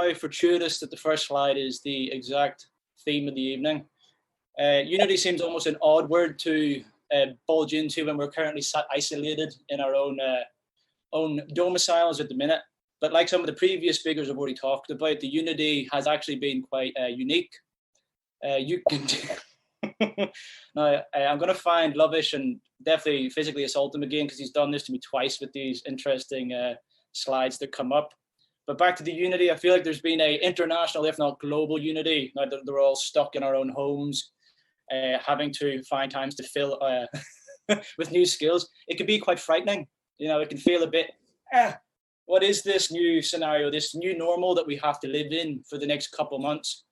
how fortuitous that the first slide is the exact theme of the evening. Unity seems almost an odd word to bulge into when we're currently sat isolated in our own domiciles at the minute. But like some of the previous speakers have already talked about, the unity has actually been quite unique. You can now I'm going to find Lovish and definitely physically assault him again, because he's done this to me twice with these interesting slides that come up. But back to the unity, I feel like there's been a international, if not global, unity. Now that they're all stuck in our own homes, having to find times to fill with new skills. It can be quite frightening. You know, it can feel a bit, what is this new scenario, this new normal that we have to live in for the next couple months?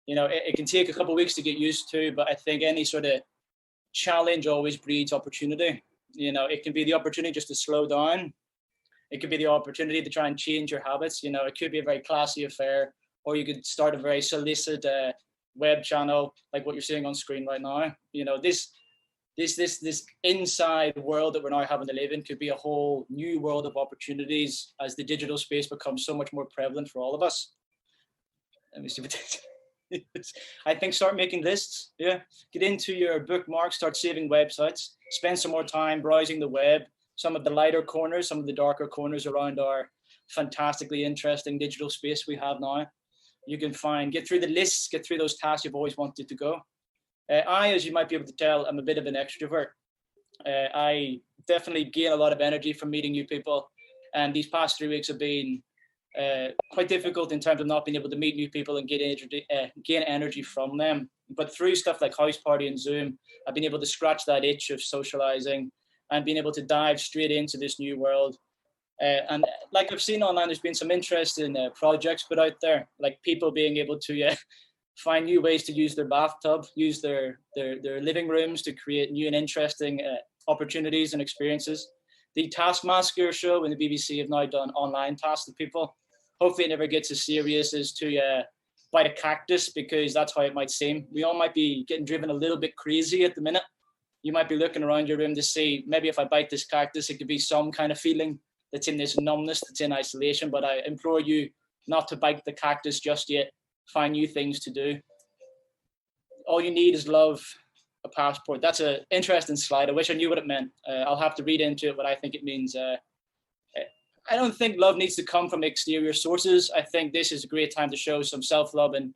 You know, it can take a couple of weeks to get used to, but I think any sort of challenge always breeds opportunity. You know, it can be the opportunity just to slow down. It could be the opportunity to try and change your habits. You know, it could be a very classy affair, or you could start a very solicit web channel like what you're seeing on screen right now. You know, this inside world that we're now having to live in could be a whole new world of opportunities as the digital space becomes so much more prevalent for all of us. Let me see what I think start making lists. Yeah, get into your bookmarks, start saving websites, spend some more time browsing the web, some of the lighter corners, some of the darker corners around our fantastically interesting digital space we have now. You can get through the lists, get through those tasks you've always wanted to go. As you might be able to tell, I'm a bit of an extrovert. I definitely gain a lot of energy from meeting new people. And these past 3 weeks have been quite difficult in terms of not being able to meet new people and gain energy from them. But through stuff like House Party and Zoom, I've been able to scratch that itch of socializing and being able to dive straight into this new world. And like I've seen online, there's been some interesting projects put out there, like people being able to find new ways to use their bathtub, use their living rooms to create new and interesting opportunities and experiences. The Taskmaster show and the BBC have now done online tasks with people. Hopefully it never gets as serious as to bite a cactus, because that's how it might seem. We all might be getting driven a little bit crazy at the minute. You might be looking around your room to see, maybe if I bite this cactus, it could be some kind of feeling that's in this numbness, that's in isolation. But I implore you not to bite the cactus just yet. Find new things to do. All you need is love, a passport. That's an interesting slide. I wish I knew what it meant. I'll have to read into it what I think it means. I don't think love needs to come from exterior sources. I think this is a great time to show some self-love and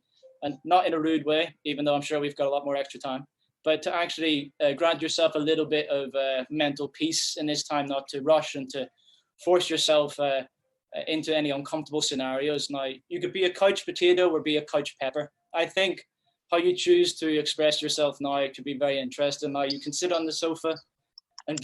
not in a rude way, even though I'm sure we've got a lot more extra time, but to actually grant yourself a little bit of mental peace in this time, not to rush and to force yourself into any uncomfortable scenarios. Now, you could be a couch potato or be a couch pepper. I think how you choose to express yourself now could be very interesting. Now, you can sit on the sofa and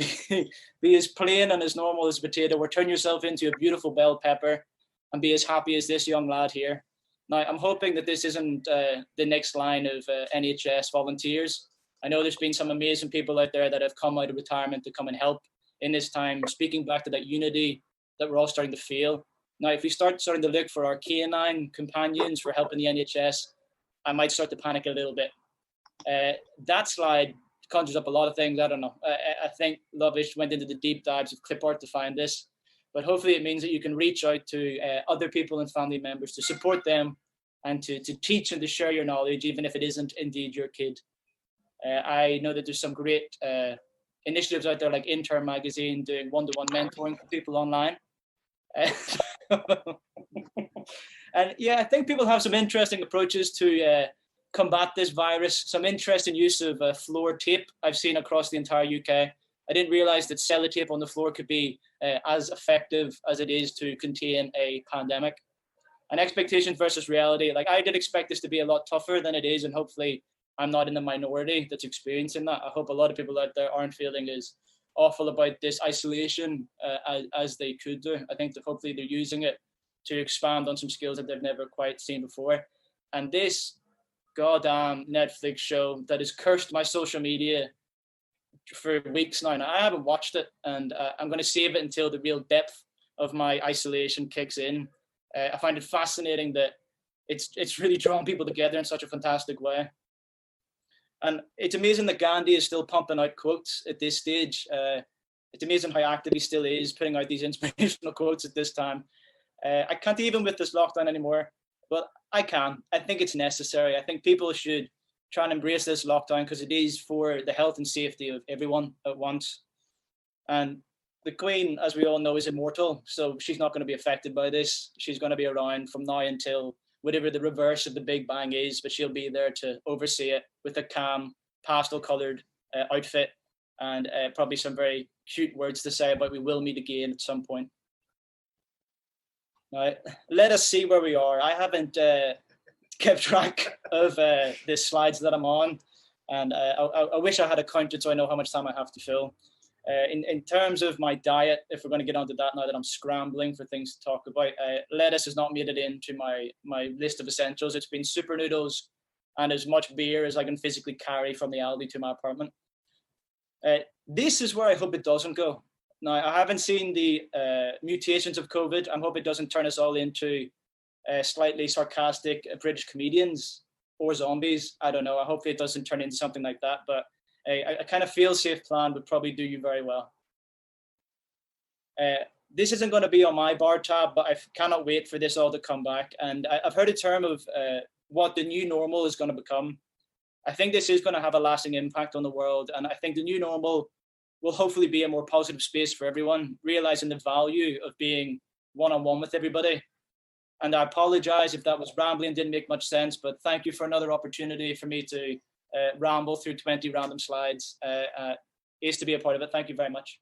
be as plain and as normal as a potato, or turn yourself into a beautiful bell pepper and be as happy as this young lad here. Now, I'm hoping that this isn't the next line of NHS volunteers. I know there's been some amazing people out there that have come out of retirement to come and help in this time, speaking back to that unity that we're all starting to feel. Now, if we starting to look for our canine companions for helping the NHS, I might start to panic a little bit. That slide conjures up a lot of things. I don't know. I think Lovish went into the deep dives of clip art to find this, but hopefully it means that you can reach out to other people and family members to support them and to teach and to share your knowledge, even if it isn't indeed your kid. I know that there's some great initiatives out there like Intern Magazine doing one-to-one mentoring for people online. And yeah, I think people have some interesting approaches to combat this virus. Some interesting use of floor tape I've seen across the entire UK. I didn't realize that sellotape on the floor could be as effective as it is to contain a pandemic. And expectations versus reality. Like, I did expect this to be a lot tougher than it is, and hopefully I'm not in the minority that's experiencing that. I hope a lot of people out there aren't feeling as awful about this isolation as they could do. I think that hopefully they're using it to expand on some skills that they've never quite seen before. And this goddamn Netflix show that has cursed my social media for weeks now. I haven't watched it, and I'm going to save it until the real depth of my isolation kicks in. I find it fascinating that it's really drawn people together in such a fantastic way. And it's amazing that Gandhi is still pumping out quotes at this stage. It's amazing how active he still is, putting out these inspirational quotes at this time. I can't even with this lockdown anymore. but I think it's necessary. I think people should try and embrace this lockdown because it is for the health and safety of everyone at once. And the Queen, as we all know, is immortal, so she's not going to be affected by this. She's going to be around from now until whatever the reverse of the Big Bang is, but she'll be there to oversee it with a calm, pastel-coloured outfit and probably some very cute words to say about we will meet again at some point. Now, let us see where we are. I haven't kept track of the slides that I'm on, and I wish I had it counted so I know how much time I have to fill. In terms of my diet, if we're going to get onto that now that I'm scrambling for things to talk about, lettuce has not made it into my list of essentials. It's been super noodles and as much beer as I can physically carry from the Aldi to my apartment. This is where I hope it doesn't go. Now, I haven't seen the mutations of COVID. I hope it doesn't turn us all into slightly sarcastic British comedians or zombies. I don't know. I hope it doesn't turn into something like that, but a kind of fail-safe plan would probably do you very well. This isn't going to be on my bar tab, but I cannot wait for this all to come back. And I've heard a term of what the new normal is going to become. I think this is going to have a lasting impact on the world. And I think the new normal will hopefully be a more positive space for everyone, realizing the value of being one-on-one with everybody. And I apologize if that was rambling, didn't make much sense, but thank you for another opportunity for me to ramble through 20 random slides. Is to be a part of it. Thank you very much.